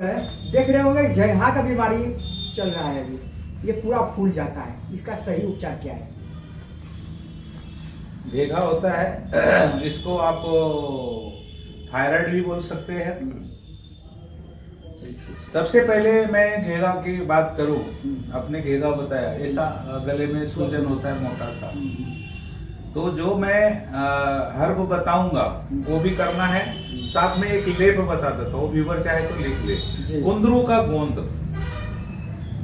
देख रहे होंगे घेंघा का बीमारी चल रहा है अभी, ये पूरा फूल जाता है, इसका सही उपचार क्या है? घेंघा होता है, इसको आप थायराइड भी बोल सकते हैं। सबसे पहले मैं घेंघा की बात करूं, अपने घेंघा बताया, ऐसा गले में सूजन होता है मोटा सा, तो जो मैं हर्ब बताऊंगा वो भी करना है। साथ में एक लेप बता देता हूँ, व्यूवर चाहे तो लिख ले। कुंदरू का गोंद,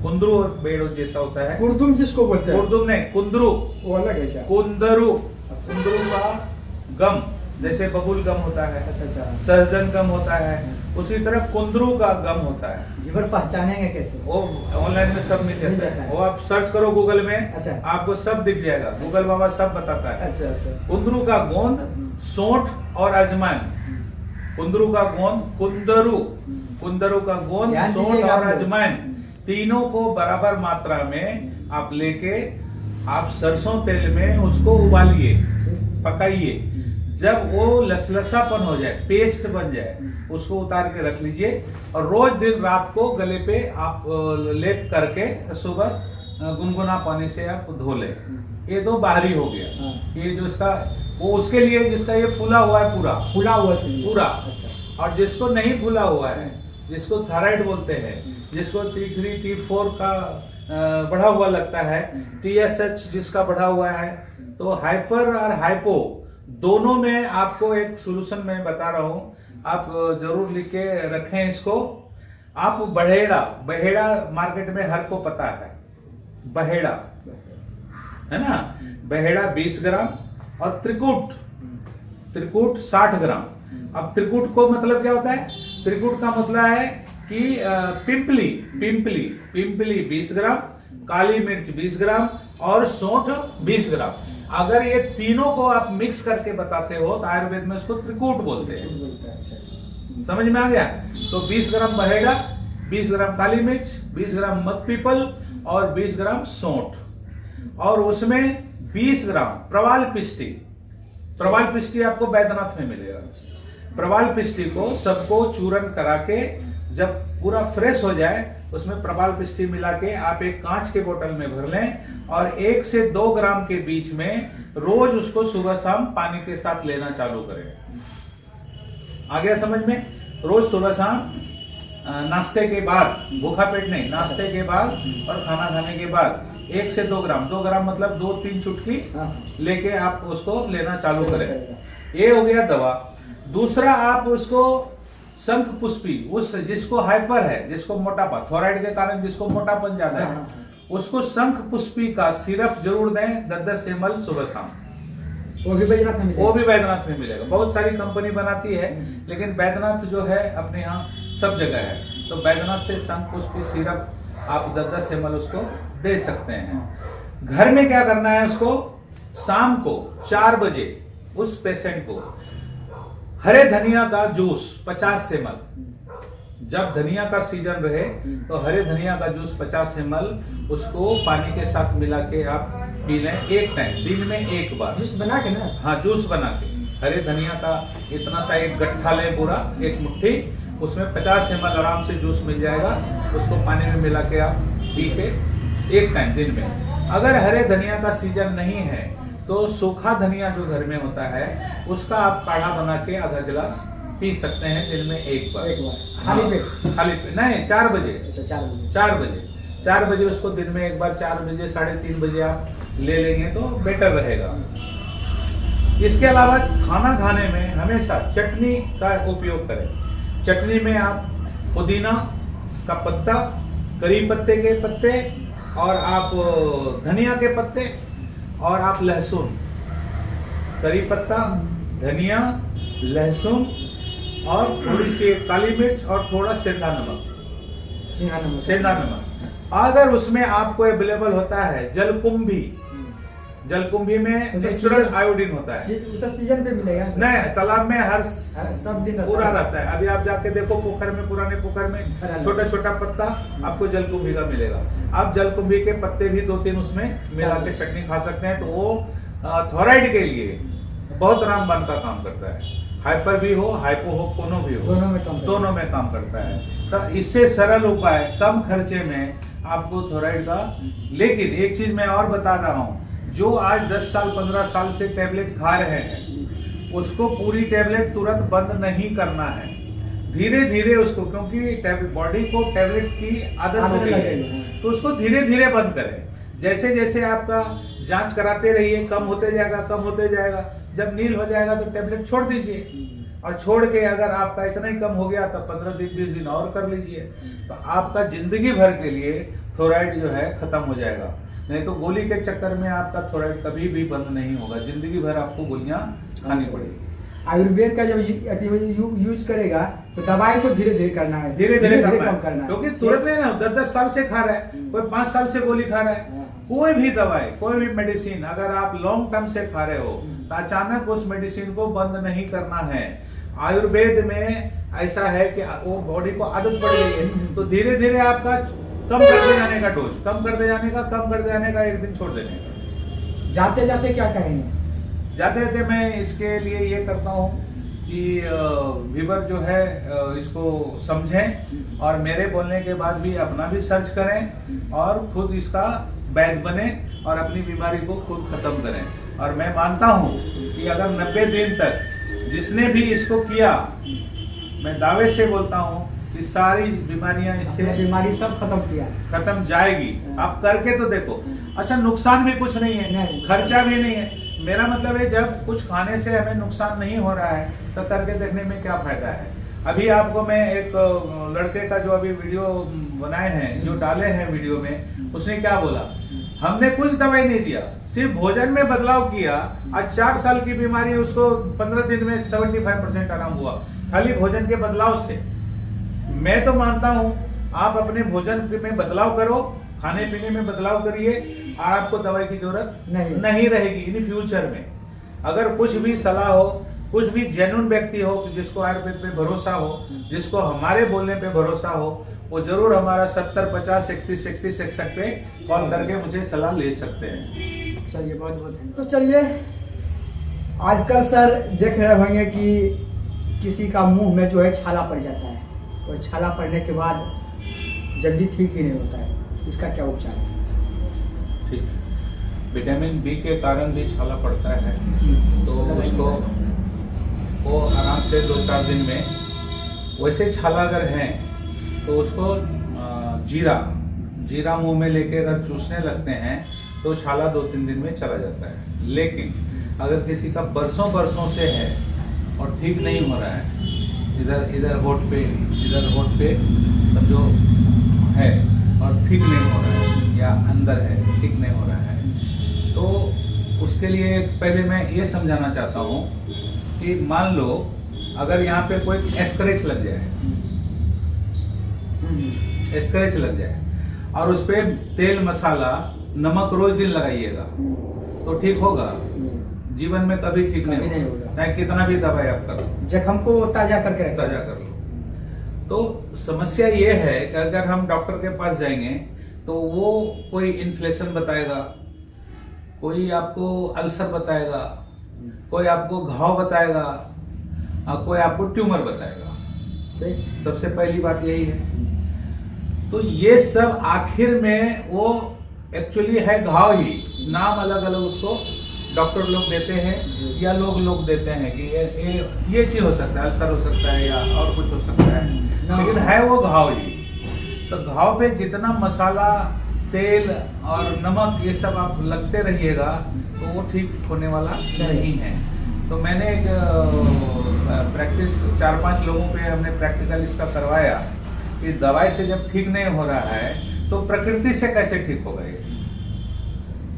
कुंदरू और बेड़ो जैसा होता है। कुर्दुम जिसको बोलते हैं? कुर्दुम नहीं, कुंदरू। वो अलग है क्या? कुंदरू, कुंदरू का गम, जैसे बबुल गम होता है, अच्छा, सहजन गम होता है, उसी तरह कुंदरू का गम होता है। जीवर पहचानेंगे कैसे? वो ऑनलाइन में सब मिल जाता है, वो आप सर्च करो गूगल में। अच्छा, आपको सब दिख जाएगा, गूगल बाबा सब बताता है। अच्छा। कुंदरू का गोंद, सोंठ और अजवाइन। कुंदरू का गोंद, कुंदरू का गोंद, सोंठ और अजवाइन, तीनों को बराबर मात्रा में आप लेके आप सरसों तेल में उसको उबालिए, पकाइए। जब वो लसलसापन हो जाए, पेस्ट बन जाए, उसको उतार के रख लीजिए और रोज दिन रात को गले पे आप लेप करके सुबह गुनगुना पानी से आप धो ले। ये तो बाहरी हो गया। ये जो इसका वो उसके लिए जिसका ये फूला हुआ है, पूरा। अच्छा। और जिसको नहीं फूला हुआ है, जिसको थायराइड बोलते हैं, जिसको T3 T4 का बढ़ा हुआ लगता है, TSH जिसका बढ़ा हुआ है, तो हाइपर और हाइपो दोनों में आपको एक सोल्यूशन मैं बता रहा हूं, आप जरूर लिख के रखें इसको। आप बहेड़ा मार्केट में हर को पता है, बहेड़ा है ना, बहेड़ा 20 ग्राम और त्रिकूट 60 ग्राम। अब त्रिकूट को मतलब क्या होता है? त्रिकूट का मतलब है कि पिंपली 20 ग्राम, काली मिर्च 20 ग्राम और सौंठ 20 ग्राम। अगर ये तीनों को आप मिक्स करके बताते हो तो आयुर्वेद में उसको त्रिकूट बोलते हैं। समझ में आ गया? तो 20 ग्राम बहेड़ा, 20 ग्राम काली मिर्च, 20 ग्राम मध पीपल और 20 ग्राम सौंठ, और उसमें 20 ग्राम प्रवाल पिष्टी आपको बैद्यनाथ में मिलेगा। प्रवाल पिष्टी को सबको चूरन करा के जब पूरा फ्रेश हो जाए, उसमें प्रवाल पिष्टी मिला के आप एक कांच के बोतल में भर लें और 1 से 2 ग्राम के बीच में रोज उसको सुबह शाम पानी के साथ लेना चालू करें। आ गया समझ में? रोज सुबह शाम नाश्ते के बाद, भूखा पेट नहीं, नाश्ते के बाद और खाना खाने के बाद 1 से 2 ग्राम, 2 ग्राम मतलब 2-3 चुटकी लेके आप उसको लेना चालू करें। ये हो गया दवा। दूसरा, आप उसको शंख पुष्पी, उस जिसको हाइपर है, जिसको मोटापा, थायराइड के कारण जिसको मोटापन ज्यादा है, उसको शंख पुष्पी का सिरप जरूर दें 10-10 ml सुबह शाम। वो भी बैद्यनाथ में मिलेगा। बहुत सारी कंपनी बनाती है, लेकिन बैद्यनाथ जो है अपने यहाँ सब जगह है, तो बैद्यनाथ से शंख पुष्पी सिरप आप 10-10 ml उसको दे सकते हैं। घर में क्या करना है? उसको शाम को 4 बजे उस पेशेंट को हरे धनिया का जूस 50 ml, जब धनिया का सीजन रहे तो हरे धनिया का जूस 50 ml उसको पानी के साथ मिला के आप पी लें एक टाइम, दिन में एक बार। जूस बना के ना? हाँ, जूस बना के हरे धनिया का इतना सा एक गट्ठा लें, पूरा एक मुट्ठी, उसमें 50 ml आराम से जूस मिल जाएगा, उसको पानी में मिला के आप पी के एक टाइम दिन में। अगर हरे धनिया का सीजन नहीं है तो सूखा धनिया जो घर में होता है उसका आप काढ़ा बना के आधा गिलास पी सकते हैं दिन में एक बार। खाली पेट नहीं, 4 बजे। अच्छा, 4 बजे उसको दिन में एक बार, 4 बजे 3:30 बजे आप ले लेंगे तो बेटर रहेगा। इसके अलावा खाना खाने में हमेशा चटनी का उपयोग करें। चटनी में आप पुदीना का पत्ता, करी पत्ते के पत्ते और आप धनिया के पत्ते और आप लहसुन, करी पत्ता, धनिया, लहसुन और थोड़ी सी काली मिर्च और थोड़ा सेंधा नमक। अगर उसमें आपको अवेलेबल होता है जलकुंभी में नेचुरल आयोडीन होता है। सीजन पे मिलेगा? नहीं, तालाब में हर सब दिन पूरा रहता है। अभी आप जाके देखो पोखर में, पुराने पोखर में छोटा पत्ता आपको जलकुंभी का मिलेगा। आप जलकुंभी के पत्ते भी 2-3 उसमें मिला के चटनी खा सकते हैं, तो वो थायराइड के लिए बहुत रामबाण का काम करता है। हाइपर भी हो, हाइपो हो, दोनों भी हो, दोनों में काम करता है। तो इससे सरल उपाय कम खर्चे में आपको थायराइड का। लेकिन एक चीज मैं और बता रहा हूँ, जो आज 10 साल 15 साल से टेबलेट खा रहे हैं उसको पूरी टेबलेट तुरंत बंद नहीं करना है, धीरे धीरे उसको, क्योंकि बॉडी को टेबलेट की आदत हो गई है, तो उसको धीरे धीरे बंद करें। जैसे जैसे आपका जांच कराते रहिए, कम होते जाएगा कम होते जाएगा, जब नील हो जाएगा तो टेबलेट छोड़ दीजिए, और छोड़ के अगर आपका इतना ही कम हो गया तो 15 दिन 20 दिन और कर लीजिए, तो आपका जिंदगी भर के लिए थायराइड जो है खत्म हो जाएगा। नहीं तो गोली के चक्कर में आपका थायराइड कभी भी बंद नहीं होगा, जिंदगी भर आपको गोलियां खानी पड़ेगी। आयुर्वेद का जब यूज करेगा तो दवाई को धीरे धीरे करना है, धीरे धीरे कम करना है, क्योंकि तुरंत नहीं ना। 10-10 साल से खा रहा है, कोई 5 साल से गोली खा रहा है, कोई भी दवाई कोई भी मेडिसिन अगर आप लॉन्ग टर्म से खा रहे हो तो अचानक उस मेडिसिन को बंद नहीं करना है। आयुर्वेद में ऐसा है कि वो बॉडी को आदत पड़ गई है, तो धीरे धीरे आपका कम करते जाने का डोज, कम करते जाने का, एक दिन छोड़ देने का। जाते जाते क्या कहेंगे? जाते जाते मैं इसके लिए ये करता हूँ कि व्यूअर जो है इसको समझें और मेरे बोलने के बाद भी अपना भी सर्च करें और खुद इसका वैद्य बने और अपनी बीमारी को खुद खत्म करें। और मैं मानता हूँ कि अगर 90 दिन तक जिसने भी इसको किया, मैं दावे से बोलता हूँ कि सारी बीमारियां इससे, बीमारी सब खत्म जाएगी। आप करके तो देखो। अच्छा, नुकसान भी कुछ नहीं है, खर्चा भी नहीं है। मेरा मतलब है जब कुछ खाने से हमें नुकसान नहीं हो रहा है तो करके देखने में क्या फायदा है। अभी आपको मैं एक लड़के का जो अभी वीडियो बनाए हैं, जो डाले हैं वीडियो में, उसने क्या बोला, हमने कुछ दवाई नहीं दिया, सिर्फ भोजन में बदलाव किया। आज 4 साल की बीमारी उसको 15 दिन में 75% आराम हुआ, खाली भोजन के बदलाव से। मैं तो मानता हूं आप अपने भोजन में बदलाव करो, खाने पीने में बदलाव करिए और आपको दवाई की जरूरत नहीं रहेगी इन फ्यूचर में। अगर कुछ भी सलाह हो, कुछ भी जेन्युइन व्यक्ति हो जिसको आयुर्वेद पे भरोसा हो, जिसको हमारे बोलने पे भरोसा हो, वो जरूर हमारा 70 50 31 31 61 पे कॉल करके मुझे सलाह ले सकते हैं। चलिए, बहुत बहुत तो चलिए, आजकल सर देख रहे होंगे कि किसी का मुंह में जो है छाला पड़ जाता है, और छाला पड़ने के बाद जल्दी ठीक ही नहीं होता है, इसका क्या उपचार है? ठीक, विटामिन बी के कारण भी छाला पड़ता है जी, तो उसको वो आराम से 2-4 दिन में, वैसे छाला अगर है तो उसको जीरा मुंह में लेके अगर चूसने लगते हैं तो छाला 2-3 दिन में चला जाता है। लेकिन अगर किसी का बरसों से है और ठीक नहीं हो रहा है, इधर होठ पे समझो है और ठीक नहीं हो रहा है, या अंदर है ठीक नहीं हो रहा है, तो उसके लिए पहले मैं ये समझाना चाहता हूँ कि मान लो अगर यहाँ पे कोई स्क्रैच लग जाए और उस पे तेल मसाला नमक रोज दिन लगाइएगा तो ठीक होगा? जीवन में कभी ठीक नहीं होगा, चाहे कितना भी दवाई आप करो, जख्म को ताजा कर लो। तो समस्या ये है कि अगर हम डॉक्टर के पास जाएंगे तो वो कोई इन्फ्लेशन बताएगा, कोई आपको अल्सर बताएगा, कोई आपको घाव बताएगा और कोई आपको ट्यूमर बताएगा। सबसे पहली बात यही है। तो ये सब आखिर में वो एक्चुअली है घाव ही, नाम अलग अलग उसको डॉक्टर लोग देते हैं या लोग देते हैं कि ये चीज हो सकता है, अल्सर हो सकता है या और कुछ हो सकता है, लेकिन है वो घाव ही। तो घाव पे जितना मसाला, तेल और नमक ये सब आप लगते रहिएगा तो वो ठीक होने वाला नहीं है। तो मैंने एक प्रैक्टिस 4-5 लोगों पे हमने प्रैक्टिकल इसका करवाया कि दवाई से जब ठीक नहीं हो रहा है तो प्रकृति से कैसे ठीक होगा। ये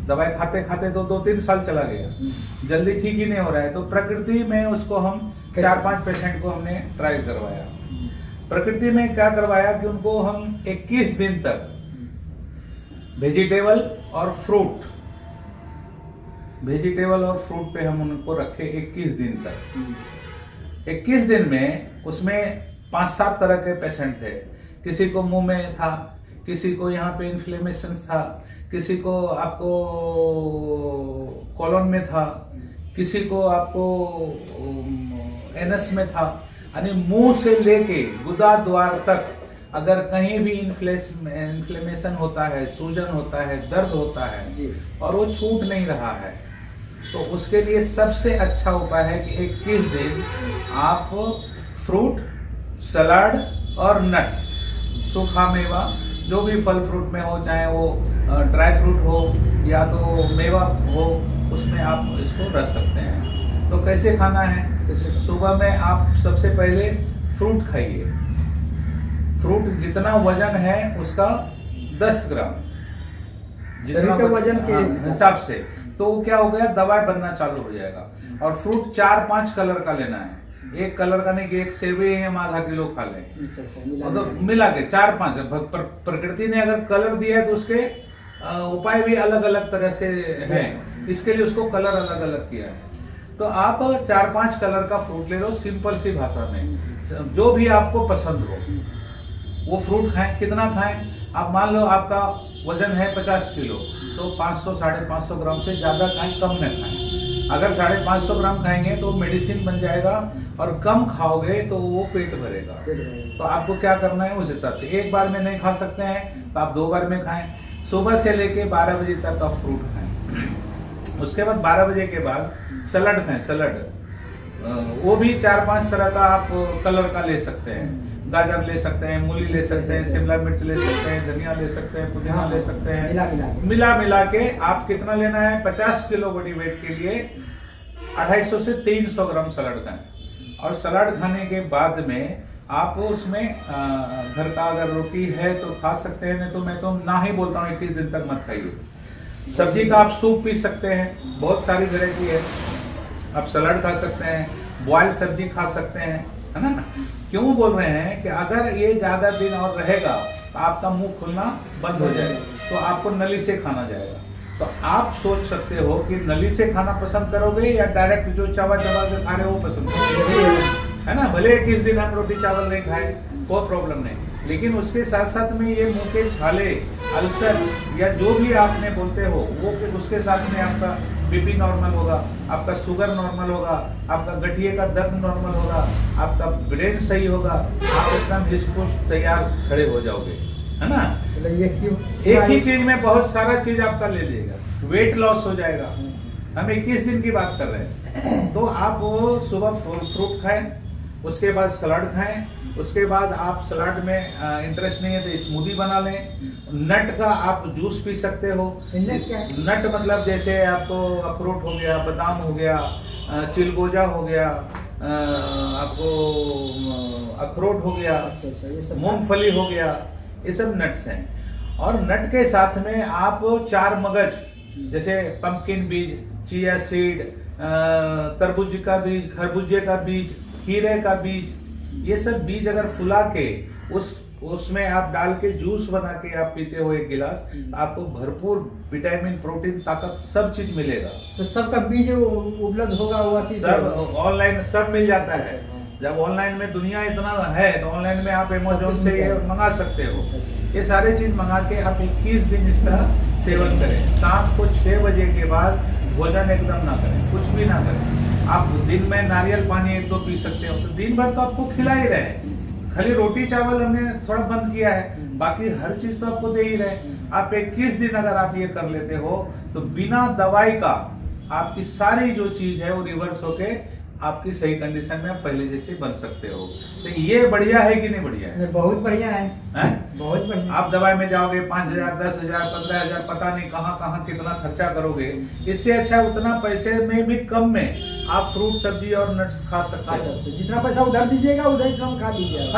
दवाई खाते खाते तो 2-3 साल चला गया, जल्दी ठीक ही नहीं हो रहा है, तो प्रकृति में उसको हम 4-5 पेशेंट को हमने ट्राई करवाया। प्रकृति में क्या करवाया कि उनको हम 21 दिन तक वेजिटेबल और फ्रूट पे हम उनको रखे 21 दिन तक। 21 दिन में उसमें 5-7 तरह के पेशेंट थे। किसी को मुंह में था, किसी को यहाँ पे इन्फ्लेमेशन था, किसी को आपको कॉलन में था, किसी को आपको एनस में था, यानी मुंह से लेके गुदा द्वार तक अगर कहीं भी इन्फ्लेमेशन होता है, सूजन होता है, दर्द होता है जी। और वो छूट नहीं रहा है, तो उसके लिए सबसे अच्छा उपाय है कि 21 दिन आप फ्रूट, सलाद और नट्स, सूखा मेवा, जो भी फल फ्रूट में हो, चाहे वो ड्राई फ्रूट हो या तो मेवा हो, उसमें आप इसको रख सकते हैं। तो कैसे खाना है? सुबह में आप सबसे पहले फ्रूट खाइए। फ्रूट जितना वजन है उसका 10 ग्राम, शरीर के वजन के हिसाब से, तो क्या हो गया, दवाई बनना चालू हो जाएगा। और फ्रूट 4-5 कलर का लेना है, एक कलर का नहीं कि एक सेब ही हम आधा किलो खा लें। तो मिला के 4-5। प्रकृति ने अगर कलर दिया है तो उसके उपाय भी अलग अलग तरह से हैं, इसके लिए उसको कलर अलग अलग किया है। तो आप 4-5 कलर का फ्रूट ले लो, सिंपल सी भाषा में, जो भी आपको पसंद हो वो फ्रूट खाएं। कितना खाएं? आप मान लो आपका वजन है 50 किलो, तो 500-550 ग्राम से ज्यादा खाएं, कम न खाएं। अगर 550 ग्राम खाएंगे तो मेडिसिन बन जाएगा, और कम खाओगे तो वो पेट भरेगा। तो आपको क्या करना है, उस हिसाब से एक बार में नहीं खा सकते हैं तो आप 2 बार में खाएं। सुबह से लेके 12 बजे तक आप फ्रूट खाएं। उसके बाद 12 बजे के बाद सलाद खाएं। सलाद वो भी 4-5 तरह का आप कलर का ले सकते हैं। गाजर ले सकते हैं, मूली ले सकते हैं, शिमला मिर्च ले सकते हैं, धनिया ले सकते हैं, पुदीना ले सकते हैं। मिला के आप कितना लेना है, 50 किलो बॉडी वेट के लिए 250 से 300 ग्राम सलाद खाएं। और सलाद खाने के बाद में आप उसमें घर का अगर रोटी है तो खा सकते हैं, नहीं तो मैं तो ना ही बोलता हूँ 21 दिन तक मत खाइए। सब्जी का आप सूप पी सकते हैं, बहुत सारी वैरायटी है। आप सलाद खा सकते हैं, बॉयल सब्जी खा सकते हैं, है ना। क्यों बोल रहे हैं कि अगर ये ज्यादा दिन और रहेगा तो आपका मुंह खुलना बंद हो जाएगा, तो आपको नली से खाना जाएगा। तो आप सोच सकते हो कि नली से खाना पसंद करोगे या डायरेक्ट जो चबा चबा के खा रहे हो वो पसंद करोगे, है ना। भले 21 दिन हम रोटी चावल नहीं खाए, कोई प्रॉब्लम नहीं, लेकिन उसके साथ साथ में ये मुंह के छाले, अल्सर या जो भी आपने बोलते हो वो, उसके साथ में आपका बीपी नॉर्मल होगा, आपका शुगर नॉर्मल होगा, आपका गठिए का दर्द नॉर्मल होगा, आपका ब्रेन सही होगा, आप एकदम हिस्पुश तैयार खड़े हो जाओगे, है ना। एक ही चीज में बहुत सारा चीज आपका ले लेगा, वेट लॉस हो जाएगा। हम 21 दिन की बात कर रहे हैं। तो आप सुबह फ्रूट खाएं, उसके बाद सलाद खाएं, उसके बाद आप सलाद में इंटरेस्ट नहीं है तो स्मूदी बना लें। नट का आप जूस पी सकते हो। नट मतलब जैसे आपको अखरोट हो गया, बादाम हो गया, चिलगोजा हो गया, आपको अखरोट हो गया, मूंगफली हो गया, ये सब नट्स हैं। और नट के साथ में आप 4 मगज, जैसे पंपकिन बीज, चिया सीड, तरबूज का बीज, खरबूजे का बीज, खीरे का बीज, ये सब बीज अगर फुला के उसमें आप डाल के जूस बना के आप पीते हो 1 गिलास, आपको भरपूर विटामिन, प्रोटीन, ताकत सब चीज मिलेगा। तो सबका बीज उपलब्ध होगा? सब ऑनलाइन सब मिल जाता है। जब ऑनलाइन में दुनिया इतना है तो ऑनलाइन में आप अमेज़न से ये मंगा सकते हो। ये सारे चीज मंगा के आप 21 दिन इसका सेवन करें। शाम को 6 बजे के बाद भोजन एकदम ना करें, कुछ भी ना करें। आप दिन में नारियल पानी 1-2 पी सकते हो, तो दिन भर तो आपको खिला ही रहे। खाली रोटी चावल हमने थोड़ा बंद किया है, बाकी हर चीज तो आपको दे ही रहे। आप 21 दिन अगर आप ये कर लेते हो तो बिना दवाई का आपकी सारी जो चीज है वो रिवर्स होके आपकी सही कंडीशन में आप पहले जैसे बन सकते हो। तो ये बढ़िया है कि नहीं बढ़िया है? बहुत बढ़िया है, बहुत बढ़िया। आप दवाई में जाओगे 5,000, 10,000, 15,000, पता नहीं कहाँ कहाँ कितना खर्चा करोगे। इससे अच्छा उतना पैसे में भी कम में आप फ्रूट, सब्जी और नट्स खा सकते हो। जितना पैसा उधर दीजिएगा उधर कम खा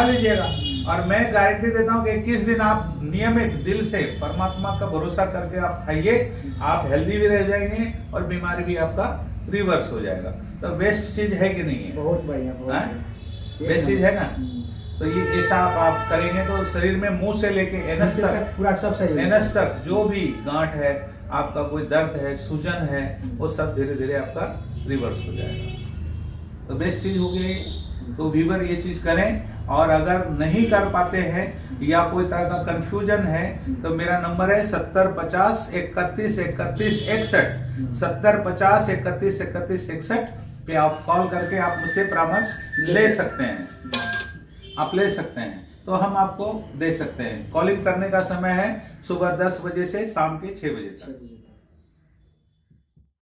लीजिएगा। और मैं गारंटी देता हूँ कि 21 दिन आप नियमित दिल से परमात्मा का भरोसा करके आप खाइए, आप हेल्दी भी रह जाएंगे और बीमारी भी आपका रिवर्स हो जाएगा। तो बेस्ट चीज है कि नहीं है? बहुत बढ़िया, बेस्ट चीज है ना। तो ये ऐसा आप करेंगे तो शरीर में मुंह से लेके एनस तक पूरा सब सही, एनस तक जो भी गांठ है, आपका कोई दर्द है, सूजन है, वो सब धीरे धीरे आपका रिवर्स हो जाएगा। तो बेस्ट चीज होगी। तो व्यूअर ये चीज करें। और अगर नहीं कर पाते हैं या कोई तरह का कंफ्यूजन है तो मेरा नंबर है 7050 31 31 61, 7050 31 31 61 पे आप कॉल करके आप मुझसे परामर्श ले सकते हैं, आप ले सकते हैं। तो हम आपको दे सकते हैं। कॉलिंग करने का समय है सुबह 10 बजे से शाम के 6 बजे तक।